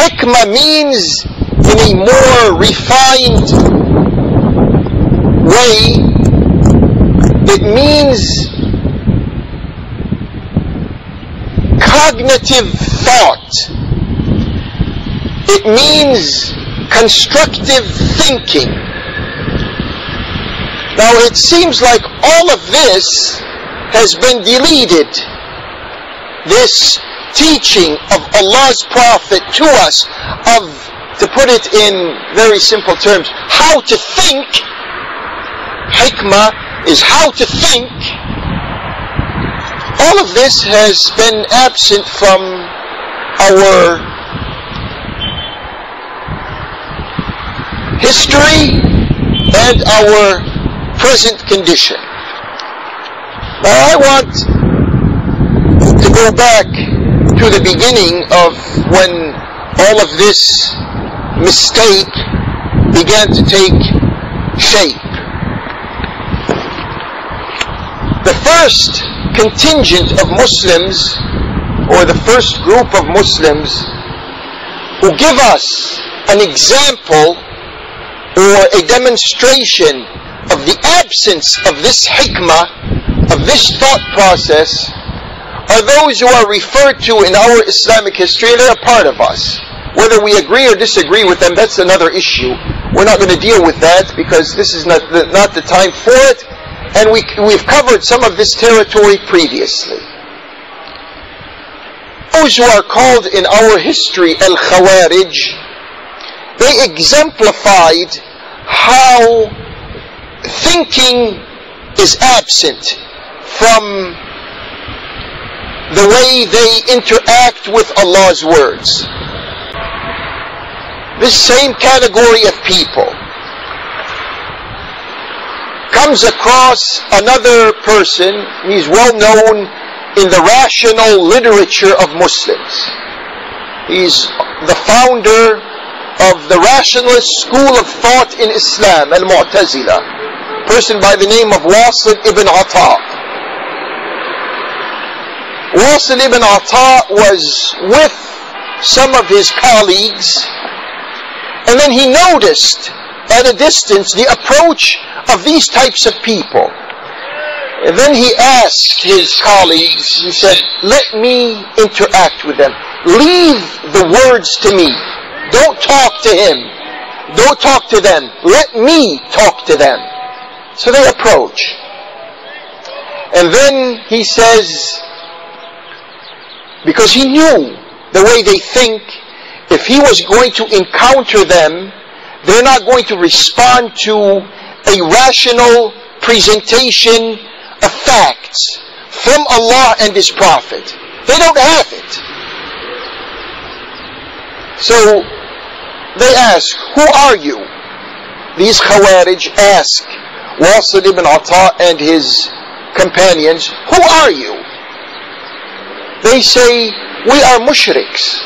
Hikmah means, in a more refined way, it means cognitive thought. It means constructive thinking. Now it seems like all of this has been deleted. This teaching of Allah's Prophet to us of, to put it in very simple terms, how to think. Hikmah is how to think. All of this has been absent from our history and our present condition. Now I want to go back to the beginning of when all of this mistake began to take shape. The first contingent of Muslims, or the first group of Muslims who give us an example or a demonstration of the absence of this hikmah, of this thought process, are those who are referred to in our Islamic history, and they're a part of us. Whether we agree or disagree with them, that's another issue. We're not going to deal with that because this is not the time for it, and we've covered some of this territory previously. Those who are called in our history Al-Khawarij, they exemplified how thinking is absent from the way they interact with Allah's words. This same category of people comes across another person. He's well known in the rational literature of Muslims. He's the founder of the rationalist school of thought in Islam, Al-Mutazilla, a person by the name of Wasil ibn. Wasil ibn was with some of his colleagues, and then he noticed at a distance the approach of these types of people. And then he asked his colleagues, he said, let me interact with them. Leave the words to me. Don't talk to him. Don't talk to them. Let me talk to them. So they approach. And then he says, because he knew the way they think, if he was going to encounter them, they're not going to respond to a rational presentation of facts from Allah and His Prophet. They don't have it. So they ask, who are you? These Khawarij ask Wasil ibn and his companions, who are you? They say, we are mushriks.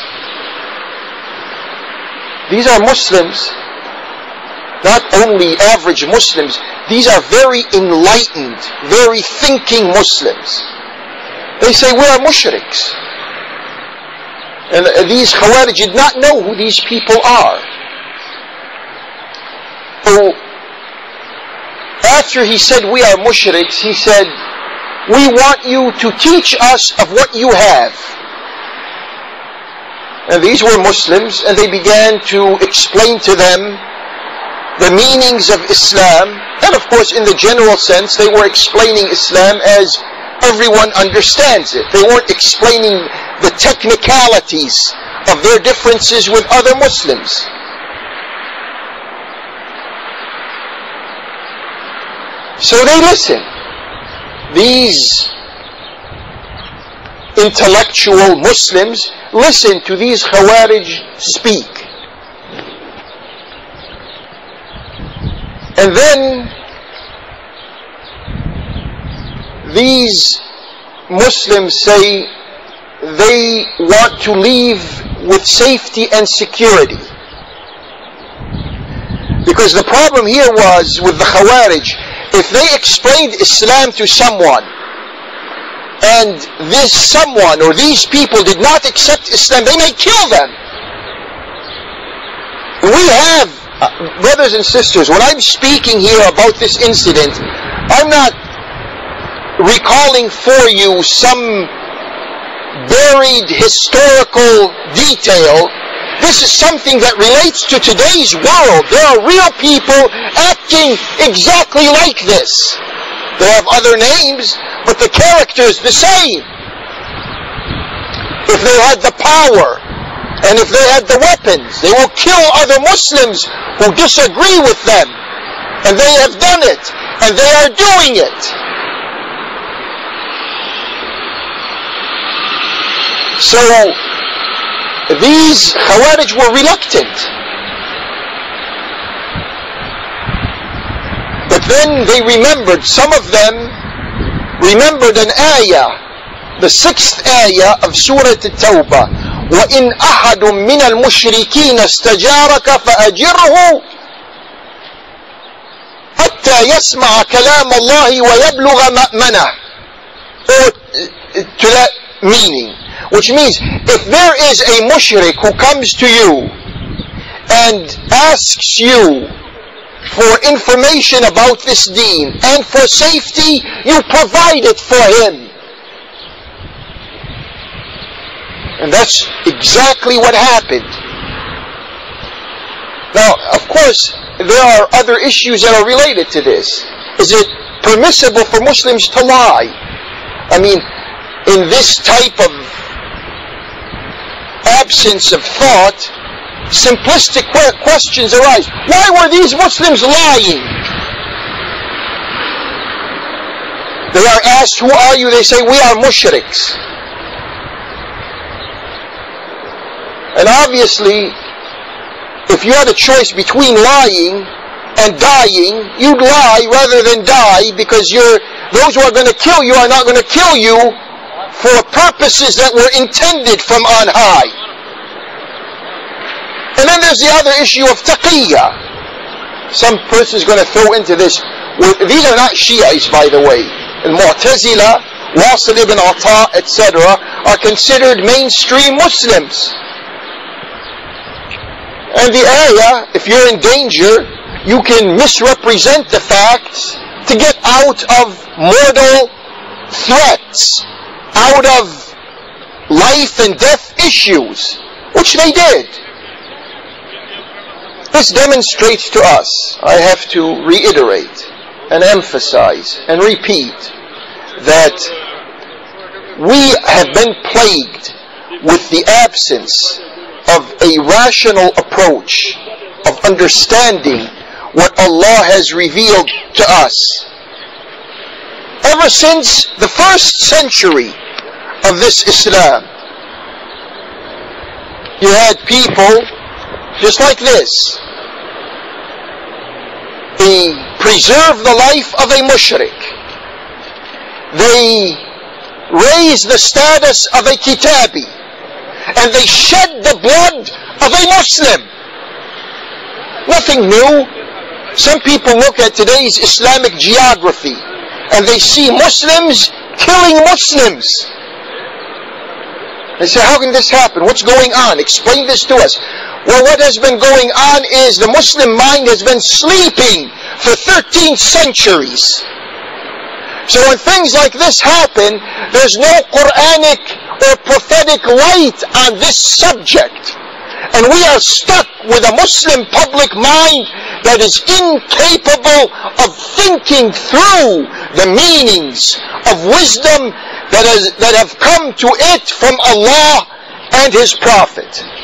These are Muslims, not only average Muslims, these are very enlightened, very thinking Muslims. They say, we are mushriks. And these Khawarij did not know who these people are. So, after he said, we are mushriks, he said, we want you to teach us of what you have. And these were Muslims, and they began to explain to them the meanings of Islam. And of course, in the general sense, they were explaining Islam as everyone understands it. They weren't explaining the technicalities of their differences with other Muslims. So they listen. These intellectual Muslims listen to these Khawarij speak. And then these Muslims say they want to leave with safety and security. Because the problem here was with the Khawarij, if they explained Islam to someone, and this someone or these people did not accept Islam, they may kill them. We have, brothers and sisters, when I'm speaking here about this incident, I'm not recalling for you some buried historical detail. This is something that relates to today's world. There are real people acting exactly like this. They have other names, but the character is the same. If they had the power, and if they had the weapons, they will kill other Muslims who disagree with them. And they have done it, and they are doing it. So, these Khawarij were reluctant. But then they remembered, some of them remembered an ayah, the 6th ayah of Surah At-Tawbah. وَإِنْ أَحَدٌ مِّنَ الْمُشْرِكِينَ اسْتَجَارَكَ فَأَجِرْهُ حَتَّى يَسْمَعَ كَلَامَ اللَّهِ وَيَبْلُغَ مَأْمَنَهُ. Or to that meaning. Which means, if there is a mushrik who comes to you and asks you for information about this deen and for safety, you provide it for him. And that's exactly what happened. Now, of course, there are other issues that are related to this. Is it permissible for Muslims to lie? I mean, in this type of absence of thought, simplistic questions arise. Why were these Muslims lying? They are asked, who are you? They say, we are mushriks. And obviously, if you had a choice between lying and dying, you'd lie rather than die, because those who are going to kill you are not going to kill you for purposes that were intended from on high. And then there's the other issue of taqiyya. Some person is going to throw into this. These are not Shiites, by the way. And Mutazilla, Wasil ibn, etc. are considered mainstream Muslims. And the ayah, if you're in danger, you can misrepresent the facts to get out of mortal threats, out of life and death issues, which they did. This demonstrates to us, I have to reiterate and emphasize and repeat, that we have been plagued with the absence of a rational approach of understanding what Allah has revealed to us. Ever since the 1st century of this Islam, you had people just like this. They preserve the life of a mushrik. They raise the status of a kitabi. And they shed the blood of a Muslim. Nothing new. Some people look at today's Islamic geography and they see Muslims killing Muslims. They say, how can this happen? What's going on? Explain this to us. Well, what has been going on is the Muslim mind has been sleeping for 13 centuries. So when things like this happen, there's no Quranic or prophetic light on this subject. And we are stuck with a Muslim public mind that is incapable of thinking through the meanings of wisdom that have come to it from Allah and His Prophet.